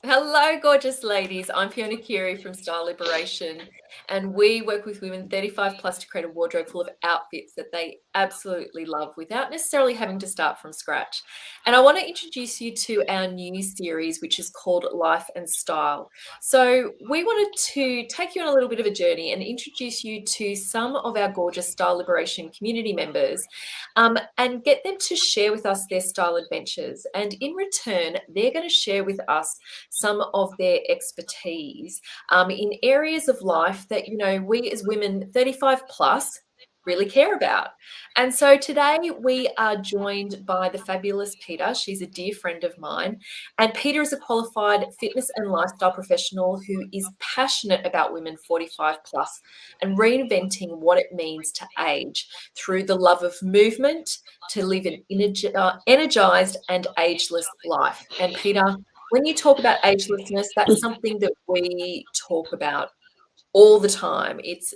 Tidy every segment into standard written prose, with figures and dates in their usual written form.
Hello, gorgeous ladies. I'm Fiona Curie from Style Liberation, and we work with women 35 plus to create a wardrobe full of outfits that they absolutely love without necessarily having to start from scratch. And I want to introduce you to our new series, which is called Life and Style. So, we wanted to take you on a little bit of a journey and introduce you to some of our gorgeous Style Liberation community members and get them to share with us their style adventures. And in return, they're going to share with us some of their expertise in areas of life that, we as women 35 plus really care about. And so today we are joined by the fabulous Peta. She's a dear friend of mine. And Peta is a qualified fitness and lifestyle professional who is passionate about women 45 plus and reinventing what it means to age through the love of movement to live an energized and ageless life. And Peta, when you talk about agelessness, that's something that we talk about all the time. It's,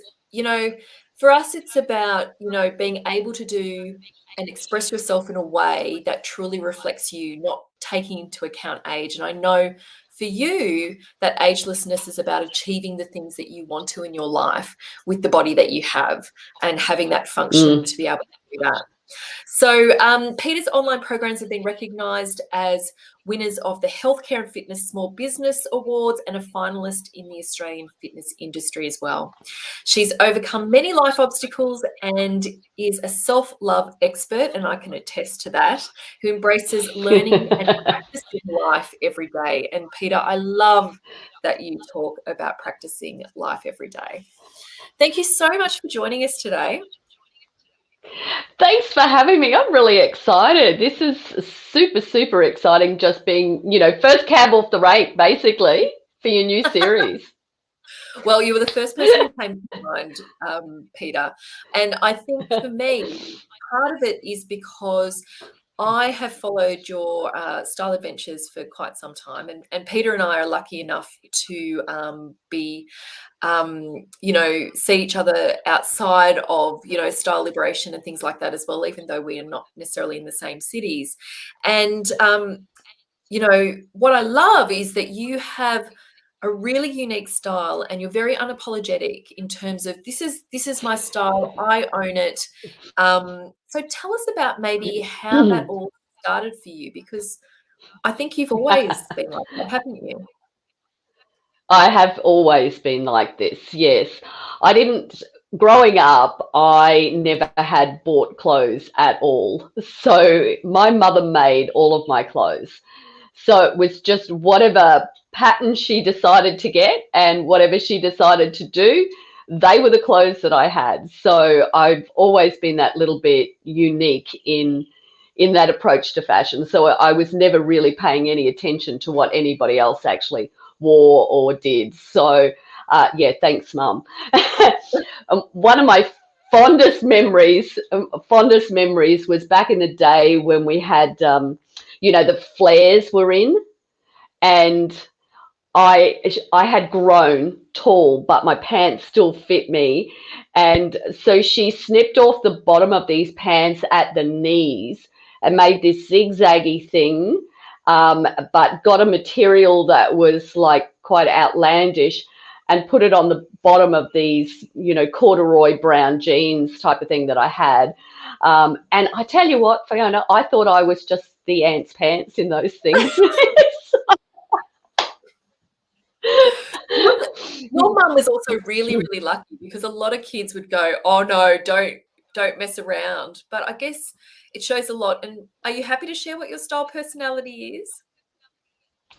for us, it's about, being able to do and express yourself in a way that truly reflects you, not taking into account age. And I know for you that agelessness is about achieving the things that you want to in your life with the body that you have and having that function to be able to do that. So Peta's online programs have been recognised as winners of the Healthcare and Fitness Small Business Awards and a finalist in the Australian fitness industry as well. She's overcome many life obstacles and is a self-love expert, and I can attest to that, who embraces learning and practicing life every day. And Peta, I love that you talk about practicing life every day. Thank you so much for joining us today. Thanks for having me. I'm really excited. This is super, super exciting. Just being, first cab off the rank, basically, for your new series. Well, you were the first person who came to mind, Peta. And I think for me, part of it is because I have followed your style adventures for quite some time, and Peta and I are lucky enough to see each other outside of, style liberation and things like that as well, even though we are not necessarily in the same cities. And, what I love is that you have a really unique style and you're very unapologetic in terms of this is my style, I own it. So tell us about maybe how that all started for you, because I think you've always been like that, haven't you? I have always been like this, yes. I didn't, growing up, I never had bought clothes at all. So my mother made all of my clothes. So it was just whatever pattern she decided to get and whatever she decided to do, they were the clothes that I had. So I've always been that little bit unique in that approach to fashion. So I was never really paying any attention to what anybody else actually wore or did. So yeah, thanks, Mum. One of my fondest memories was back in the day when we had, the flares were in, and I had grown tall, but my pants still fit me. And so she snipped off the bottom of these pants at the knees and made this zigzaggy thing, but got a material that was like quite outlandish and put it on the bottom of these, corduroy brown jeans type of thing that I had. And I tell you what, Fiona, I thought I was just the ant's pants in those things. Your mum was also really, really lucky, because a lot of kids would go, "Oh no, don't mess around." But I guess it shows a lot. And are you happy to share what your style personality is?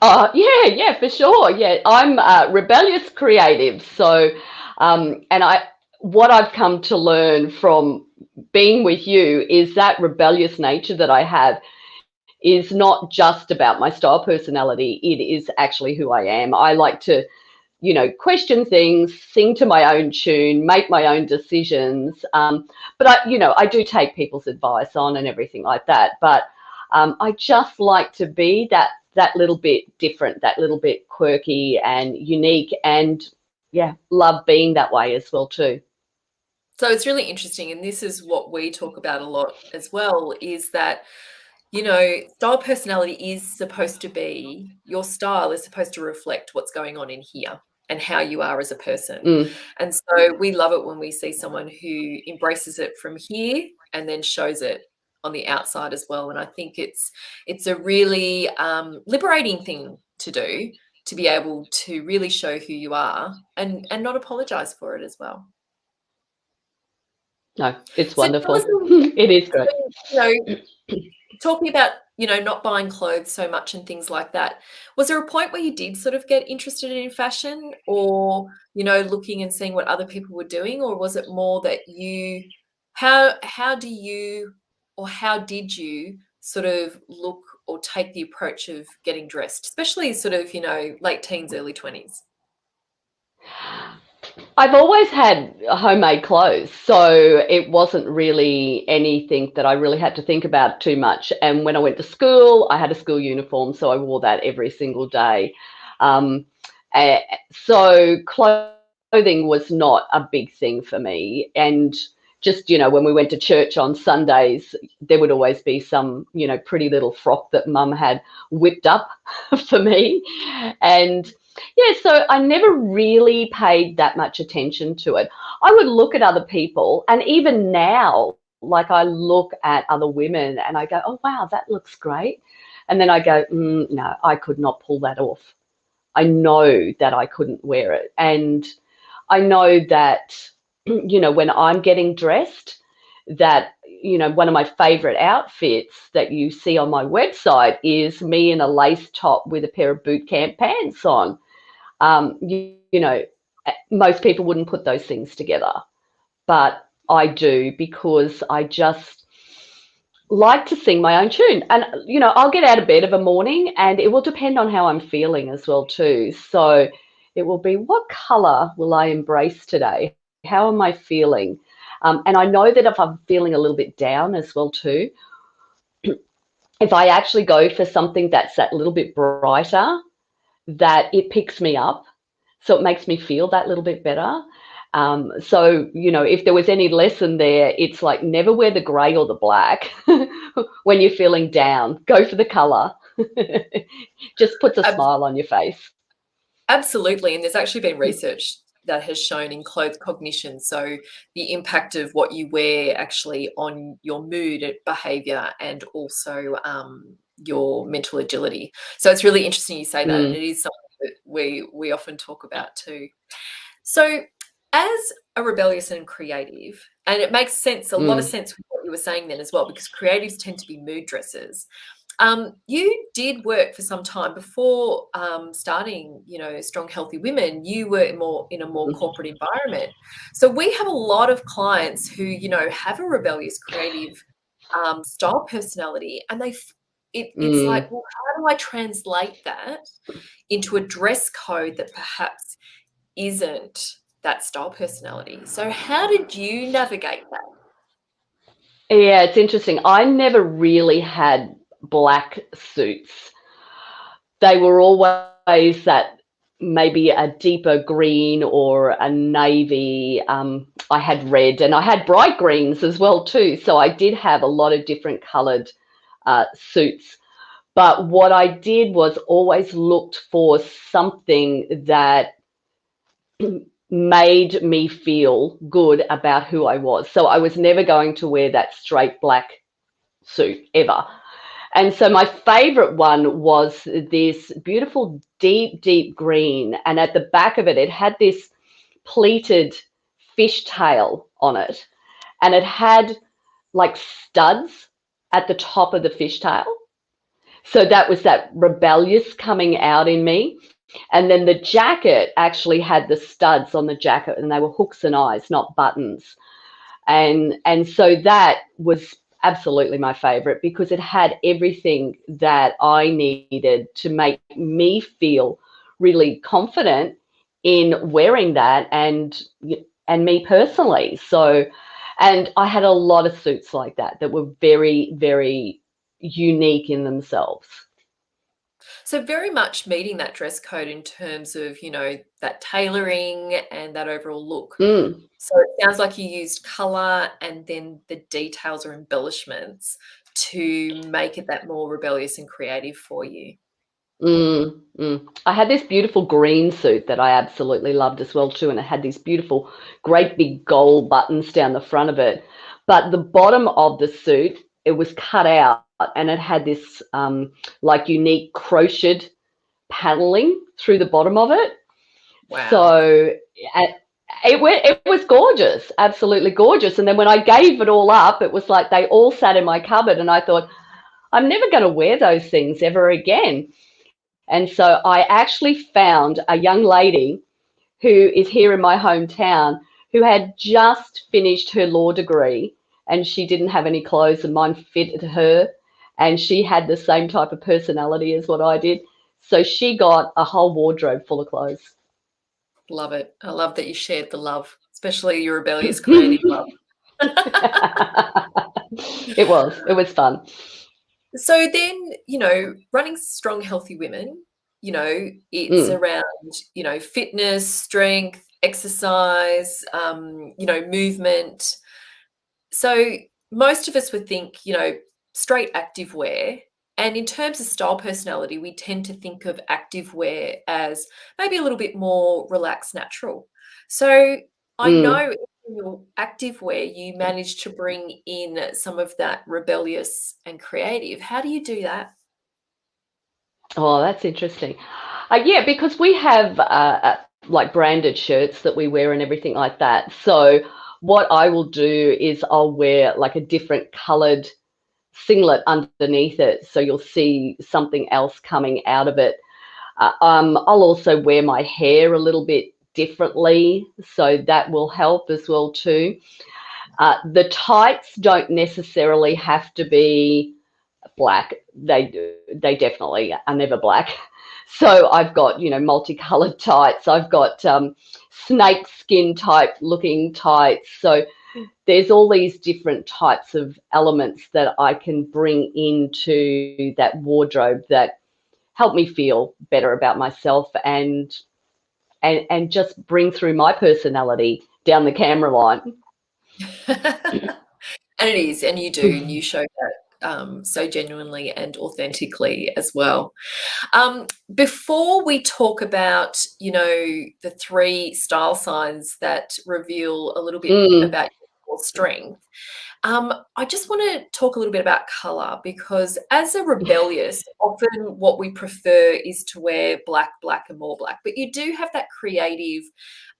Yeah, for sure. Yeah, I'm rebellious creative. So, what I've come to learn from being with you is that rebellious nature that I have is not just about my style personality. It is actually who I am. I like to, question things, sing to my own tune, make my own decisions. But I do take people's advice on and everything like that. But I just like to be that little bit different, that little bit quirky and unique, and yeah, love being that way as well too. So it's really interesting, and this is what we talk about a lot as well, is that style personality is supposed to be, your style is supposed to reflect what's going on in here and how you are as a person. Mm. And so we love it when we see someone who embraces it from here and then shows it on the outside as well. And I think it's a really liberating thing to do, to be able to really show who you are and not apologize for it as well. No, it's So tell us a wonderful. little bit, It is great. talking about, not buying clothes so much and things like that. Was there a point where you did sort of get interested in fashion, or, looking and seeing what other people were doing? Or was it more that how did you sort of look or take the approach of getting dressed, especially sort of, late teens, early 20s? I've always had homemade clothes, so it wasn't really anything that I really had to think about too much. And when I went to school, I had a school uniform, so I wore that every single day. Um, so clothing was not a big thing for me. And just, when we went to church on Sundays, there would always be some, pretty little frock that mum had whipped up for me. And yeah, so I never really paid that much attention to it. I would look at other people, and even now, like I look at other women and I go, oh, wow, that looks great. And then I go, no, I could not pull that off. I know that I couldn't wear it. And I know that, when I'm getting dressed, that, one of my favorite outfits that you see on my website is me in a lace top with a pair of boot camp pants on. You know, most people wouldn't put those things together, but I do, because I just like to sing my own tune. And, I'll get out of bed of a morning and it will depend on how I'm feeling as well too. So it will be, what color will I embrace today? How am I feeling? And I know that if I'm feeling a little bit down as well too, if I actually go for something that's that little bit brighter, that it picks me up. So it makes me feel that little bit better. So, if there was any lesson there, it's like, never wear the grey or the black when you're feeling down. Go for the colour. Just puts a smile on your face. Absolutely. And there's actually been research that has shown in clothes cognition, so the impact of what you wear actually on your mood, behavior, and also your mental agility. So it's really interesting you say that, and it is something that we often talk about too. So as a rebellious and creative, and it makes sense, a lot of sense with what you were saying then as well, because creatives tend to be mood dressers. You did work for some time before starting, Strong Healthy Women. You were more in a more corporate environment. So we have a lot of clients who, have a rebellious, creative style personality, and it's like, well, how do I translate that into a dress code that perhaps isn't that style personality? So how did you navigate that? Yeah, it's interesting. I never really had black suits. They were always that, maybe a deeper green or a navy. I had red, and I had bright greens as well too. So I did have a lot of different coloured suits. But what I did was always looked for something that made me feel good about who I was. So I was never going to wear that straight black suit ever. And so my favorite one was this beautiful deep, deep green. And at the back of it, it had this pleated fishtail on it. And it had like studs at the top of the fishtail. So that was that rebellious coming out in me. And then the jacket actually had the studs on the jacket, and they were hooks and eyes, not buttons. And so that was absolutely my favorite, because it had everything that I needed to make me feel really confident in wearing that, and me personally. So, and I had a lot of suits like that were very, very unique in themselves. So very much meeting that dress code in terms of, that tailoring and that overall look. So it sounds like you used color and then the details or embellishments to make it that more rebellious and creative for you? I had this beautiful green suit that I absolutely loved as well too, and it had these beautiful, great big gold buttons down the front of it. But the bottom of the suit, it was cut out, and it had this like unique crocheted paneling through the bottom of it. Wow. So it was gorgeous, absolutely gorgeous. And then when I gave it all up, it was like they all sat in my cupboard, and I thought, I'm never going to wear those things ever again. And so I actually found a young lady who is here in my hometown who had just finished her law degree, and she didn't have any clothes, and mine fitted her. And she had the same type of personality as what I did. So she got a whole wardrobe full of clothes. Love it. I love that you shared the love, especially your rebellious creative love. It was fun. So then, running Strong Healthy Women, it's Mm, around, fitness, strength, exercise, movement. So most of us would think, straight active wear. And in terms of style personality, we tend to think of active wear as maybe a little bit more relaxed, natural. So I mm. know in your active wear, you managed to bring in some of that rebellious and creative. How do you do that? Oh, that's interesting. Yeah, because we have like branded shirts that we wear and everything like that. So what I will do is I'll wear like a different coloured singlet underneath it, so you'll see something else coming out of it. I'll also wear my hair a little bit differently, so that will help as well too. The tights don't necessarily have to be black. They definitely are never black. So I've got multicolored tights. I've got snake skin type looking tights. So there's all these different types of elements that I can bring into that wardrobe that help me feel better about myself, and just bring through my personality down the camera line. And it is, and you do, and you show that so genuinely and authentically as well. Before we talk about, the three style signs that reveal a little bit Mm, about your strength, I just want to talk a little bit about color, because as a rebellious, often what we prefer is to wear black, black, and more black. But you do have that creative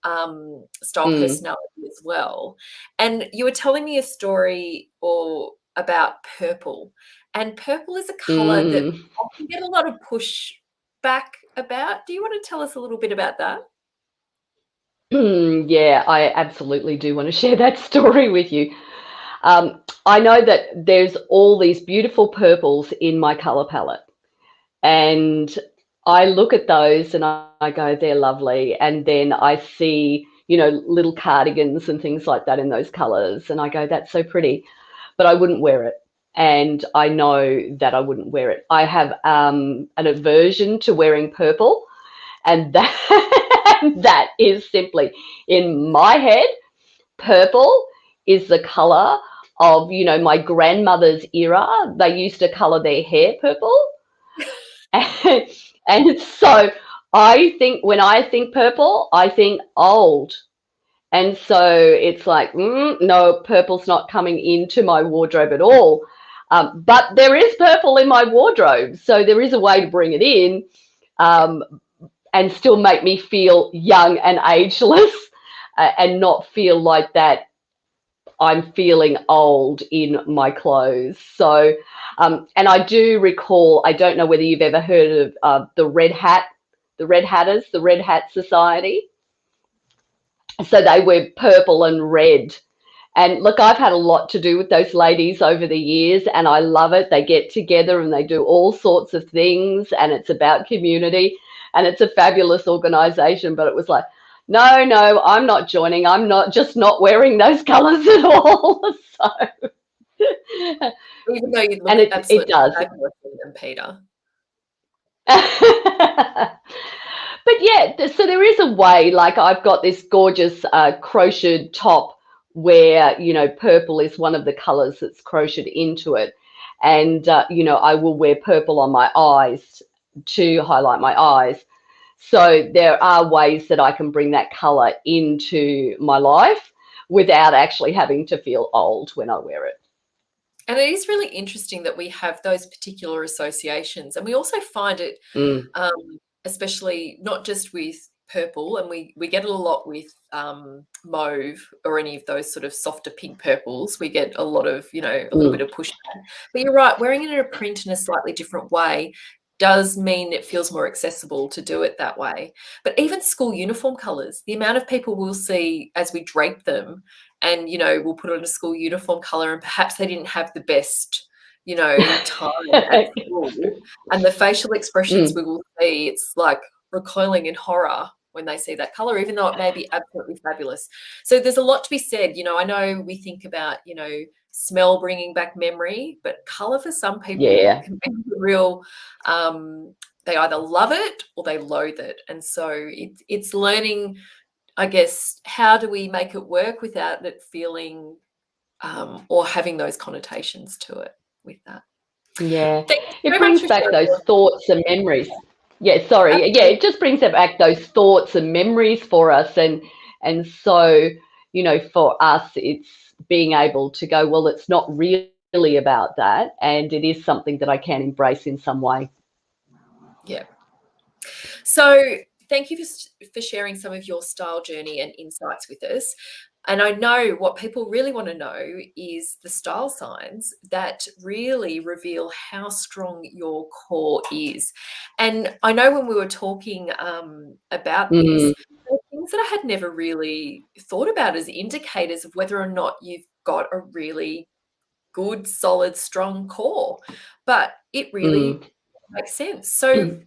style mm, personality as well. And you were telling me a story or about purple, and purple is a color that mm. often get a lot of pushback about. Do you want to tell us a little bit about that? Yeah, I absolutely do want to share that story with you. I know that there's all these beautiful purples in my color palette, and I look at those and I go, they're lovely. And then I see, little cardigans and things like that in those colors, and I go, that's so pretty, but I wouldn't wear it. And I know that I wouldn't wear it. I have an aversion to wearing purple, and that is simply in my head. Purple is the color of, my grandmother's era. They used to color their hair purple. And, and so I think when I think purple, I think old. And so it's like, no, purple's not coming into my wardrobe at all. But there is purple in my wardrobe. So there is a way to bring it in, Yeah. um, and still make me feel young and ageless, and not feel like that I'm feeling old in my clothes. So, and I do recall, I don't know whether you've ever heard of the Red Hat, the Red Hatters, the Red Hat Society. So they wear purple and red. And look, I've had a lot to do with those ladies over the years, and I love it. They get together and they do all sorts of things, and it's about community, and it's a fabulous organization. But it was like, no, no, I'm not joining. I'm not wearing those colors at all. So, Even though you and look it absolutely does. fabulous in them, Peter. But yeah, so there is a way, like I've got this gorgeous crocheted top where, purple is one of the colors that's crocheted into it. and I will wear purple on my eyes to highlight my eyes. So there are ways that I can bring that color into my life without actually having to feel old when I wear it. And it is really interesting that we have those particular associations, and we also find it, especially not just with purple, and we get it a lot with mauve or any of those sort of softer pink purples. We get a lot of, a little bit of pushback. But you're right, wearing it in a print in a slightly different way does mean it feels more accessible to do it that way. But even school uniform colors, the amount of people we'll see as we drape them, and we'll put on a school uniform color, and perhaps they didn't have the best time at school, and the facial expressions we will see, it's like recoiling in horror when they see that color, even though it may be absolutely fabulous. So there's a lot to be said. I know we think about smell bringing back memory, but color for some people can be real. They either love it or they loathe it, and so it's learning, I guess, how do we make it work without it feeling or having those connotations to it with that. Yeah, it So brings back those thoughts and memories. Yeah, sorry. Absolutely. Yeah, it just brings back those thoughts and memories for us. And so, for us, it's being able to go, well, it's not really about that. And it is something that I can embrace in some way. Yeah. So thank you for sharing some of your style journey and insights with us. And I know what people really want to know is the style signs that really reveal how strong your core is. And I know when we were talking about this, there were things that I had never really thought about as indicators of whether or not you've got a really good, solid, strong core. But it really makes sense. So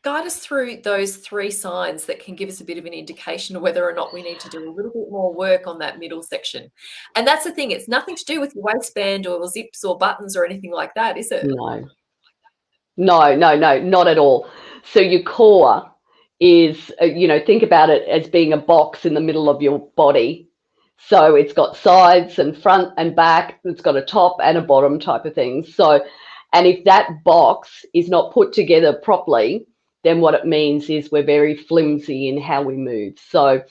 guide us through those 3 signs that can give us a bit of an indication of whether or not we need to do a little bit more work on that middle section. And that's the thing, it's nothing to do with your waistband or zips or buttons or anything like that, is it? No, not at all. So your core is, think about it as being a box in the middle of your body. So it's got sides and front and back. It's got a top and a bottom type of thing. So, and if that box is not put together properly, then what it means is we're very flimsy in how we move. So,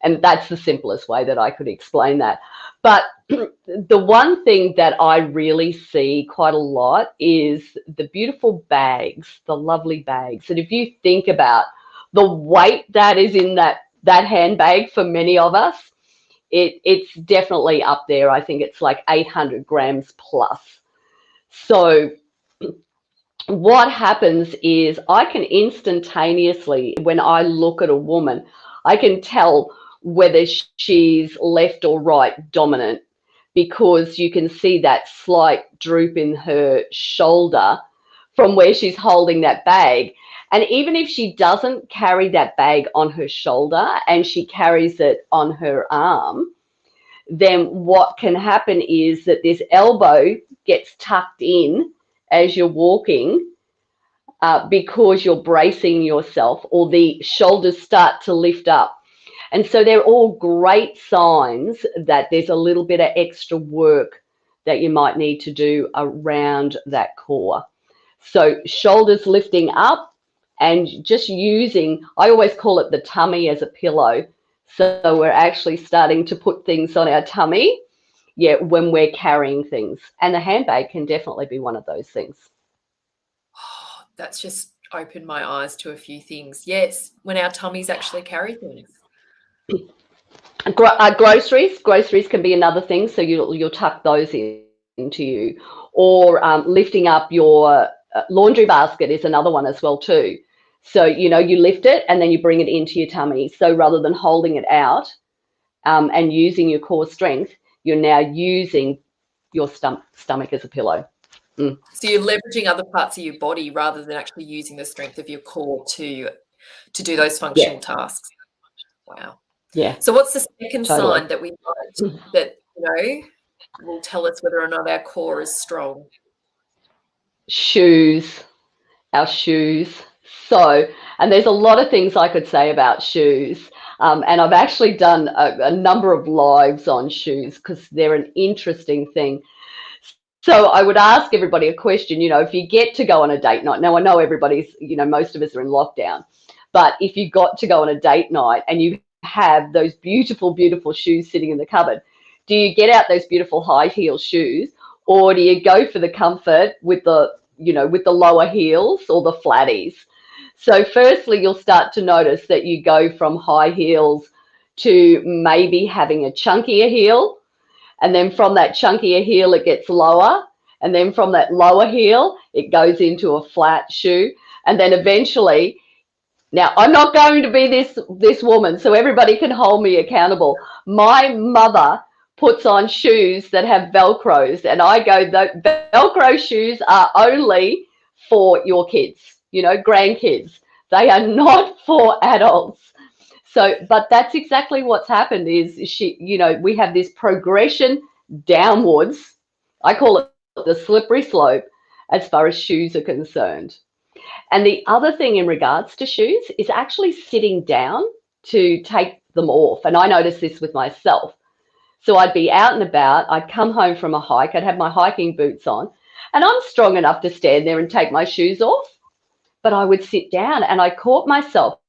and that's the simplest way that I could explain that. But the one thing that I really see quite a lot is the beautiful bags, the lovely bags. And if you think about the weight that is in that handbag for many of us, it's definitely up there. I think it's like 800 grams plus. So what happens is I can instantaneously, when I look at a woman, I can tell whether she's left or right dominant, because you can see that slight droop in her shoulder from where she's holding that bag. And even if she doesn't carry that bag on her shoulder and she carries it on her arm, then what can happen is that this elbow gets tucked in as you're walking, because you're bracing yourself, or the shoulders start to lift up. And so they're all great signs that there's a little bit of extra work that you might need to do around that core. So shoulders lifting up and just using, I always call it the tummy as a pillow. So we're actually starting to put things on our tummy, when we're carrying things. And the handbag can definitely be one of those things. Oh, that's just opened my eyes to a few things. Yes, when our tummies actually carry things. Groceries can be another thing. So you'll tuck those into you, or lifting up your laundry basket is another one as well too. So you lift it and then you bring it into your tummy. So rather than holding it out and using your core strength, you're now using your stomach as a pillow. So you're leveraging other parts of your body rather than actually using the strength of your core to do those functional tasks. Wow. Yeah. So what's the second Totally. sign that we might, that will tell us whether or not our core is strong? Shoes. Our shoes. So, and there's a lot of things I could say about shoes. And I've actually done a number of lives on shoes because they're an interesting thing. So I would ask everybody a question, if you get to go on a date night, now I know everybody's, most of us are in lockdown, but if you got to go on a date night and you have those beautiful, beautiful shoes sitting in the cupboard, do you get out those beautiful high heel shoes, or do you go for the comfort with the lower heels or the flatties? So firstly, you'll start to notice that you go from high heels to maybe having a chunkier heel, and then from that chunkier heel it gets lower, and then from that lower heel it goes into a flat shoe, and then eventually, now I'm not going to be this woman, so everybody can hold me accountable. My mother puts on shoes that have velcros, and I go, the velcro shoes are only for your kids, grandkids. They are not for adults. So, but that's exactly what's happened is we have this progression downwards. I call it the slippery slope as far as shoes are concerned. And the other thing in regards to shoes is actually sitting down to take them off. And I noticed this with myself. So I'd be out and about, I'd come home from a hike, I'd have my hiking boots on, and I'm strong enough to stand there and take my shoes off, but I would sit down, and I caught myself.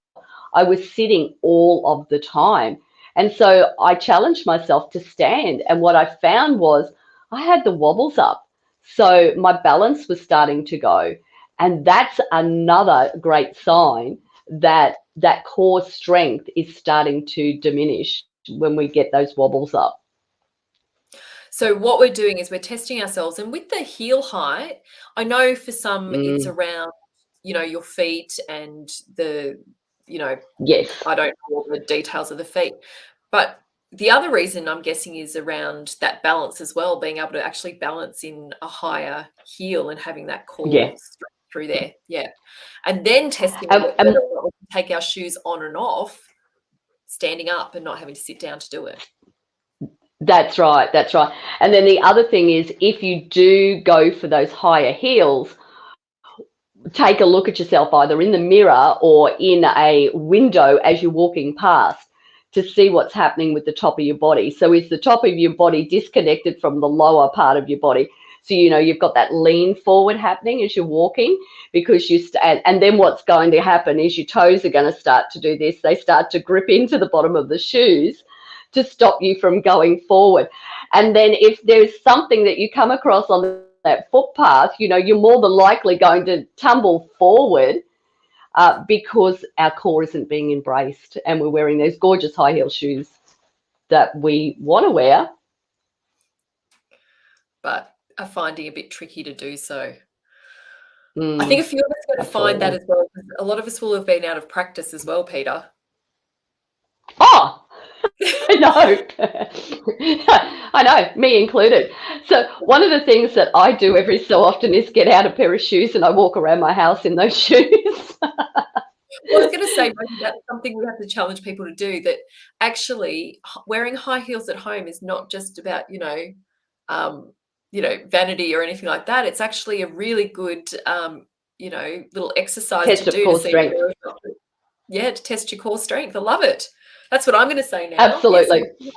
I was sitting all of the time. And so I challenged myself to stand. And what I found was I had the wobbles up. So my balance was starting to go. And that's another great sign that that core strength is starting to diminish when we get those wobbles up. So what we're doing is we're testing ourselves. And with the heel height, I know for some it's around, your feet and yes, I don't know all the details of the feet. But the other reason I'm guessing is around that balance as well, being able to actually balance in a higher heel and having that core strength through there. Yeah. And then testing whether or not we can take our shoes on and off, standing up and not having to sit down to do it. That's right. That's right. And then the other thing is, if you do go for those higher heels, take a look at yourself either in the mirror or in a window as you're walking past to see what's happening with the top of your body. So is the top of your body disconnected from the lower part of your body? So, you've got that lean forward happening as you're walking, because and then what's going to happen is your toes are going to start to do this. They start to grip into the bottom of the shoes to stop you from going forward. And then if there's something that you come across on that footpath, you're more than likely going to tumble forward because our core isn't being embraced, and we're wearing those gorgeous high heel shoes that we want to wear, but are finding a bit tricky to do so. I think a few of us are going to find that as well. A lot of us will have been out of practice as well, Peter. Oh, I know, me included. So one of the things that I do every so often is get out a pair of shoes and I walk around my house in those shoes. Well, I was going to say, maybe that's something we have to challenge people to do, that actually wearing high heels at home is not just about, vanity or anything like that. It's actually a really good, little exercise Test to do core to see strength. to test your core strength. I love it. That's what I'm going to say now. Absolutely. Yes,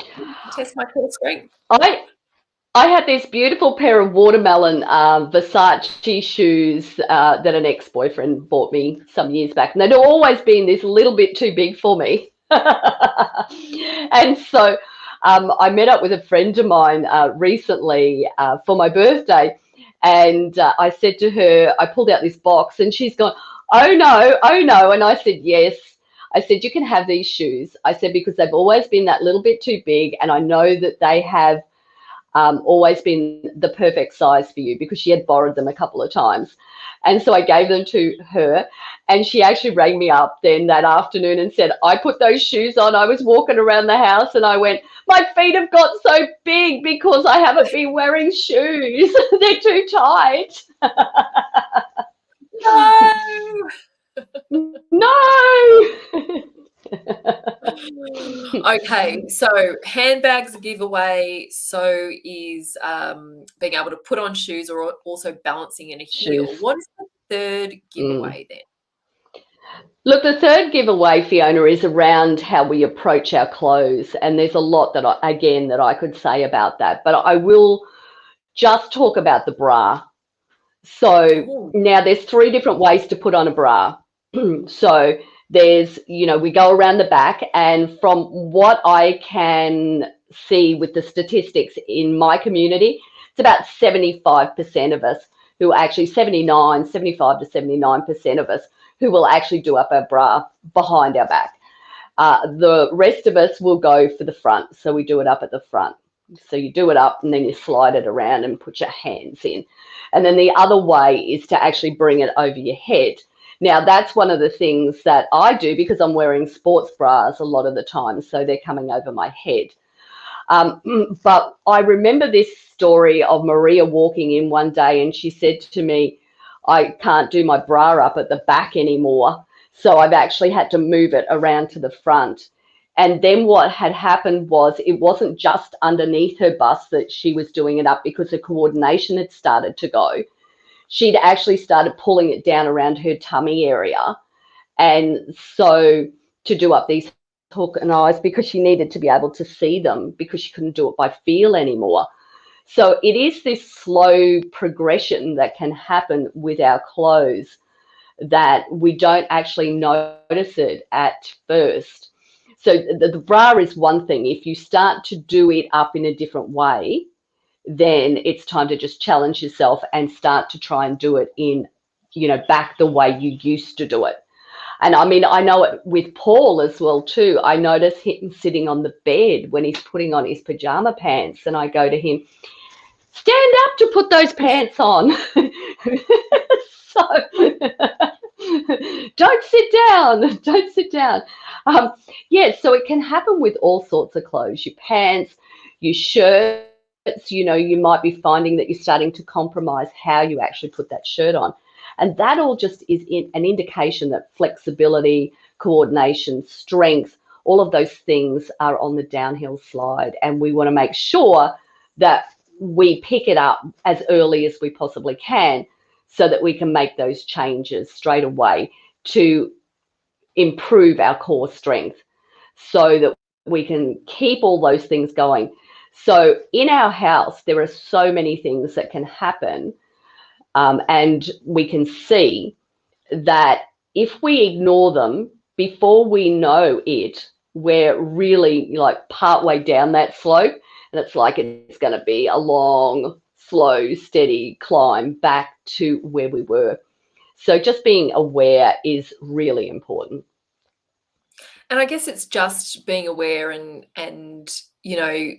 test my core strength. I had this beautiful pair of watermelon Versace shoes that an ex-boyfriend bought me some years back. And they'd always been this little bit too big for me. And so I met up with a friend of mine recently for my birthday. And I said to her, I pulled out this box and she's gone, oh no. And I said, yes. I said, you can have these shoes. I said, because they've always been that little bit too big. And I know that they have always been the perfect size for you, because she had borrowed them a couple of times. And so I gave them to her, and she actually rang me up then that afternoon and said, I put those shoes on. I was walking around the house and I went, my feet have got so big because I haven't been wearing shoes. They're too tight. No. Okay, so handbags a giveaway. So is being able to put on shoes, or also balancing in a heel. Shoes. What is the third giveaway then? Look, the third giveaway, Fiona, is around how we approach our clothes. And there's a lot that I could say about that. But I will just talk about the bra. So Oh, now there's 3 different ways to put on a bra. So there's, we go around the back, and from what I can see with the statistics in my community, it's about 75% of us who actually 75 to 79% of us who will actually do up our bra behind our back. The rest of us will go for the front. So we do it up at the front. So you do it up and then you slide it around and put your hands in. And then the other way is to actually bring it over your head. Now, that's one of the things that I do because I'm wearing sports bras a lot of the time. So they're coming over my head. But I remember this story of Maria walking in one day and she said to me, I can't do my bra up at the back anymore. So I've actually had to move it around to the front. And then what had happened was it wasn't just underneath her bust that she was doing it up because the coordination had started to go. She'd actually started pulling it down around her tummy area. And so to do up these hook and eyes because she needed to be able to see them because she couldn't do it by feel anymore. So it is this slow progression that can happen with our clothes that we don't actually notice it at first. So the bra is one thing. If you start to do it up in a different way, then it's time to just challenge yourself and start to try and do it in, back the way you used to do it. And I mean, I know it with Paul as well too. I notice him sitting on the bed when he's putting on his pajama pants, and I go to him, stand up to put those pants on. So don't sit down. Don't sit down. So it can happen with all sorts of clothes, your pants, your shirts. You might be finding that you're starting to compromise how you actually put that shirt on. And that all just is an indication that flexibility, coordination, strength, all of those things are on the downhill slide. And we want to make sure that we pick it up as early as we possibly can so that we can make those changes straight away to improve our core strength so that we can keep all those things going. So in our house, there are so many things that can happen, and we can see that if we ignore them before we know it, we're really like partway down that slope, and it's like it's going to be a long, slow, steady climb back to where we were. So just being aware is really important. and I guess it's just being aware and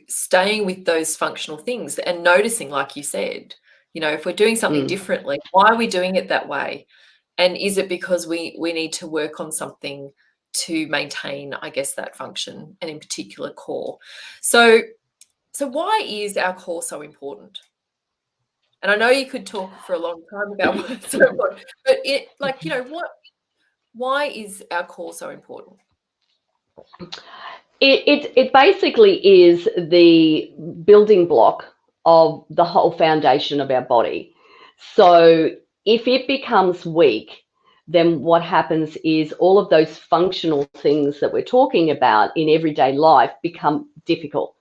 staying with those functional things and noticing, like you said, if we're doing something differently, why are we doing it that way? And is it because we need to work on something to maintain, I guess, that function, and in particular core? So why is our core so important? And I know you could talk for a long time about why it's so important, but why is our core so important? It basically is the building block of the whole foundation of our body. So if it becomes weak, then what happens is all of those functional things that we're talking about in everyday life become difficult.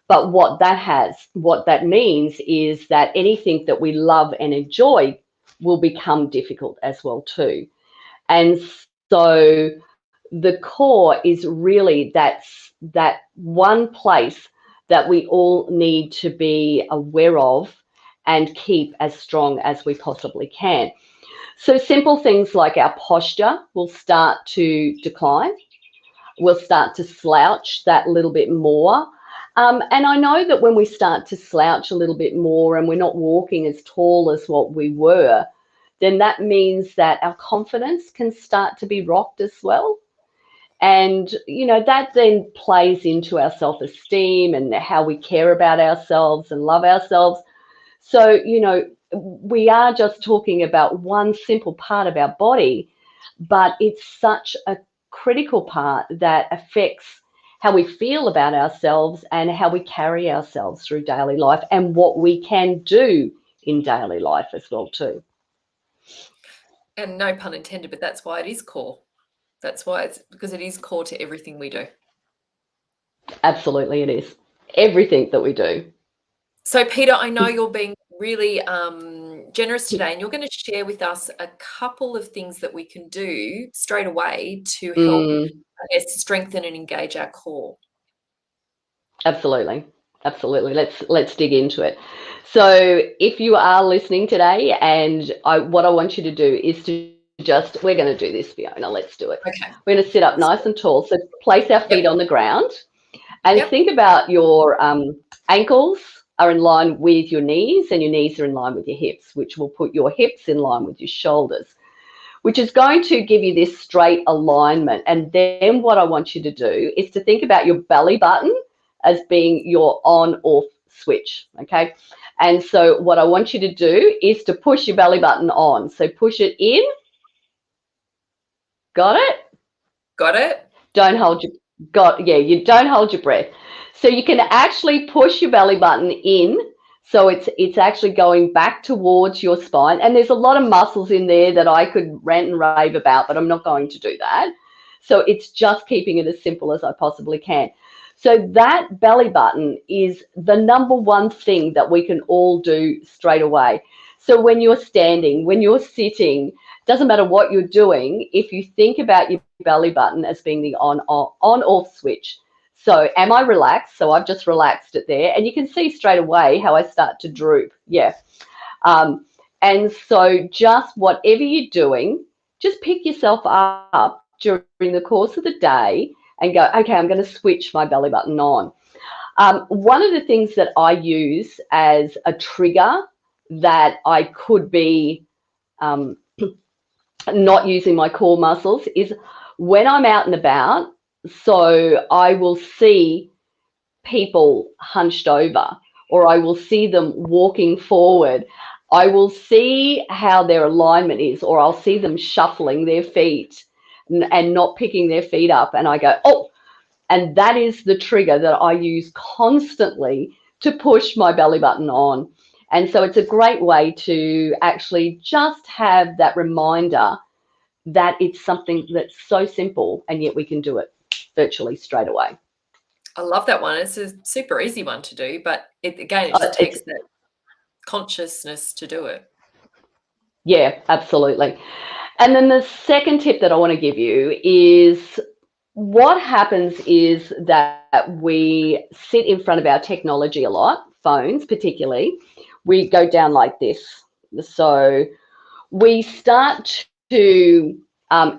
But what that means is that anything that we love and enjoy will become difficult as well too. And so the core is really that one place that we all need to be aware of and keep as strong as we possibly can. So simple things like our posture will start to decline. We'll start to slouch that little bit more. And I know that when we start to slouch a little bit more and we're not walking as tall as what we were, then that means that our confidence can start to be rocked as well. And, that then plays into our self-esteem and how we care about ourselves and love ourselves. So, we are just talking about one simple part of our body, but it's such a critical part that affects how we feel about ourselves and how we carry ourselves through daily life and what we can do in daily life as well too. And no pun intended, but that's why it is core. That's why it's because it is core to everything we do. Absolutely, it is. Everything that we do. So, Peter, I know you're being really generous today, and you're going to share with us a couple of things that we can do straight away to help, Mm, I guess, strengthen and engage our core. absolutely. Absolutely. Let's dig into it. So if you are listening today, and what I want you to do is to we're going to do this, Fiona. Let's do it. Okay. We're going to sit up nice and tall. So place our feet Yep. on the ground, and Yep. think about your ankles are in line with your knees, and your knees are in line with your hips, which will put your hips in line with your shoulders, which is going to give you this straight alignment. And then what I want you to do is to think about your belly button as being your on-off switch, okay? And so what I want you to do is to push your belly button on. So push it in. Got it? Got it? Don't hold your you don't hold your breath. So you can actually push your belly button in, so it's actually going back towards your spine. And there's a lot of muscles in there that I could rant and rave about, but I'm not going to do that. So it's just keeping it as simple as I possibly can. So that belly button is the number one thing that we can all do straight away. So when you're standing, when you're sitting, doesn't matter what you're doing, if you think about your belly button as being the on-off switch. So am I relaxed? So I've just relaxed it there. And you can see straight away how I start to droop. Yeah. And so just whatever you're doing, just pick yourself up during the course of the day and go, okay, I'm going to switch my belly button on. One of the things that I use as a trigger that I could be not using my core muscles is when I'm out and about. So I will see people hunched over, or I will see them walking forward. I will see how their alignment is, or I'll see them shuffling their feet and not picking their feet up. And I go, oh, and that is the trigger that I use constantly to push my belly button on. And so it's a great way to actually just have that reminder that it's something that's so simple, and yet we can do it virtually straight away. I love that one. It's a super easy one to do, but it just takes that consciousness to do it. Yeah, absolutely. And then the second tip that I want to give you is what happens is that we sit in front of our technology a lot, phones particularly. We go down like this. So we start to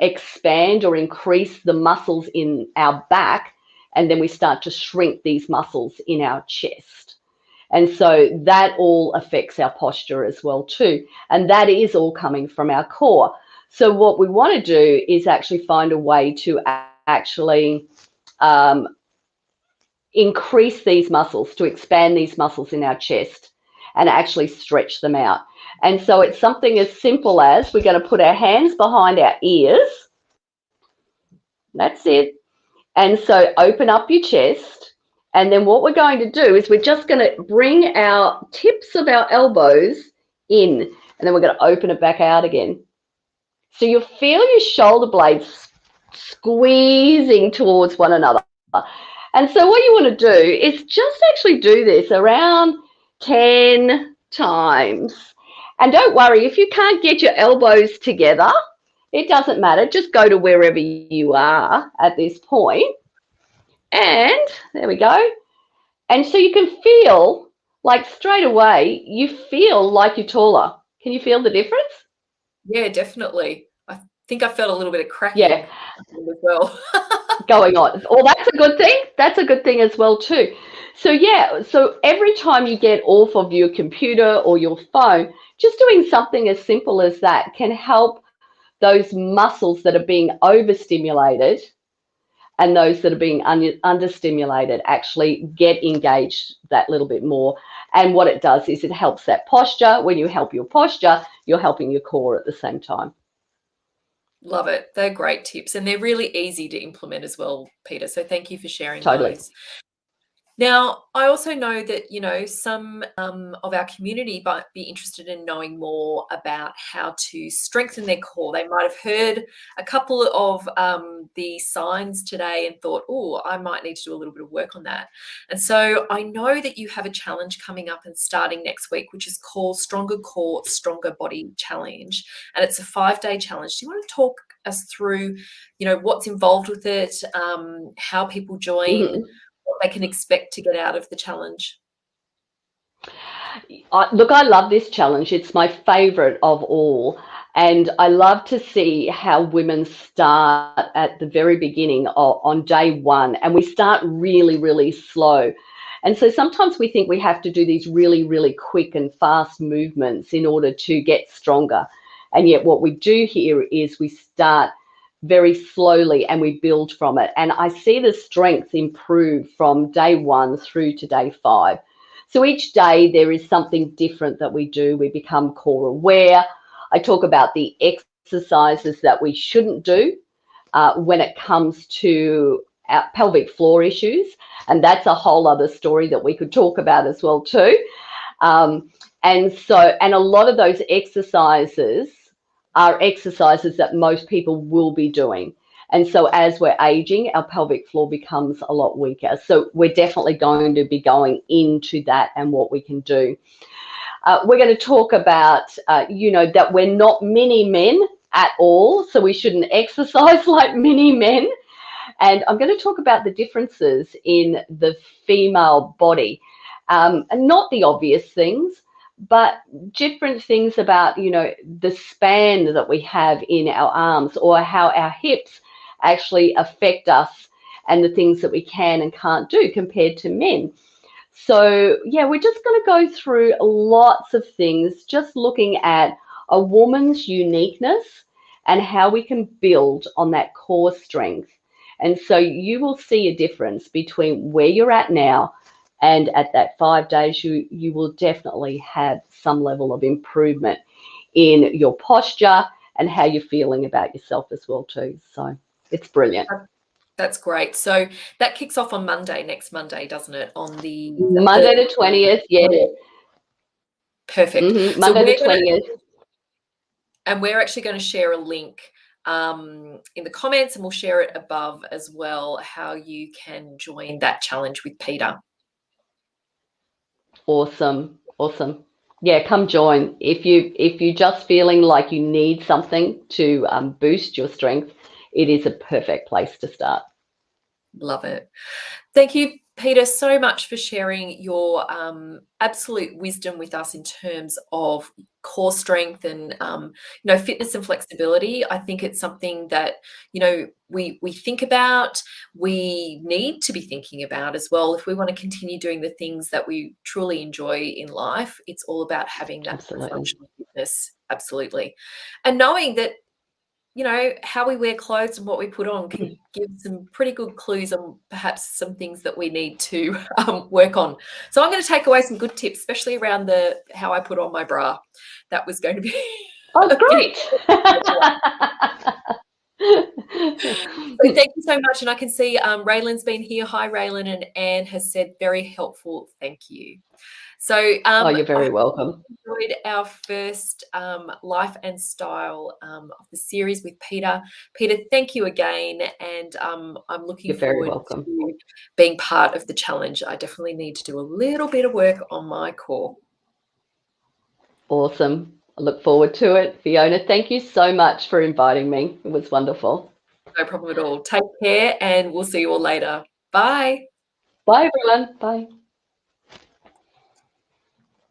expand or increase the muscles in our back, and then we start to shrink these muscles in our chest. And so that all affects our posture as well too. And that is all coming from our core. So what we want to do is actually find a way to actually increase these muscles, to expand these muscles in our chest and actually stretch them out. And so it's something as simple as we're going to put our hands behind our ears. That's it. And so open up your chest. And then what we're going to do is we're just going to bring our tips of our elbows in, and then we're going to open it back out again. So you'll feel your shoulder blades squeezing towards one another. And so what you want to do is just actually do this around 10 times. And don't worry, if you can't get your elbows together, it doesn't matter. Just go to wherever you are at this point. And there we go. And so you can feel like straight away, you feel like you're taller. Can you feel the difference? Yeah, definitely. I think I felt a little bit of cracking Yeah, as well. going on. Well, that's a good thing. That's a good thing as well too. So yeah, so every time you get off of your computer or your phone, just doing something as simple as that can help those muscles that are being overstimulated and those that are being understimulated actually get engaged that little bit more. And what it does is it helps that posture. When you help your posture, you're helping your core at the same time. Love it. They're great tips, and they're really easy to implement as well, Peter. So thank you for sharing Totally. those. Now, I also know that, some of our community might be interested in knowing more about how to strengthen their core. They might have heard a couple of the signs today and thought, oh, I might need to do a little bit of work on that. And so I know that you have a challenge coming up and starting next week, which is called Stronger Core, Stronger Body Challenge. And it's a 5-day challenge. Do you want to talk us through, what's involved with it, how people join, what they can expect to get out of the challenge? Look, I love this challenge. It's my favorite of all. And I love to see how women start at the very beginning on day one. And we start really, really slow. And so sometimes we think we have to do these really, really quick and fast movements in order to get stronger. And yet what we do here is we start very slowly and we build from it. And I see the strength improve from day 1 through to day 5. So each day there is something different that we do. We become core aware. I talk about the exercises that we shouldn't do when it comes to our pelvic floor issues. And that's a whole other story that we could talk about as well too. And a lot of those exercises are exercises that most people will be doing. And so as we're aging, our pelvic floor becomes a lot weaker. So we're definitely going to be going into that and what we can do. We're going to talk about, that we're not mini men at all. So we shouldn't exercise like mini men. And I'm going to talk about the differences in the female body, and not the obvious things, but different things about, the span that we have in our arms, or how our hips actually affect us and the things that we can and can't do compared to men. So, yeah, we're just going to go through lots of things, just looking at a woman's uniqueness and how we can build on that core strength. And so you will see a difference between where you're at now and at that 5 days. You will definitely have some level of improvement in your posture and how you're feeling about yourself as well too. So it's brilliant. That's great. So that kicks off on Monday, next Monday, doesn't it? On the Monday the 20th, yeah. Perfect. Mm-hmm. Monday the 20th. And we're actually going to share a link in the comments, and we'll share it above as well, how you can join that challenge with Peta. Awesome. Yeah, come join. If you're just feeling like you need something to boost your strength, it is a perfect place to start. Love it. Thank you, Peta, so much for sharing your absolute wisdom with us in terms of core strength and fitness and flexibility. I think it's something that we think about, we need to be thinking about as well. If we want to continue doing the things that we truly enjoy in life, it's all about having that functional fitness. Absolutely. And knowing that how we wear clothes and what we put on can give some pretty good clues on perhaps some things that we need to work on. So I'm going to take away some good tips, especially around how I put on my bra. That was going to be great. So thank you so much. And I can see Raylan's been here. Hi, Raylan. And Anne has said very helpful. Thank you. So you're very welcome. Enjoyed our first life and style of the series with Peta. Peta, thank you again, and I'm looking forward to being part of the challenge. I definitely need to do a little bit of work on my core. Awesome. I look forward to it. Fiona, thank you so much for inviting me. It was wonderful. No problem at all. Take care, and we'll see you all later. Bye. Bye, everyone. Bye.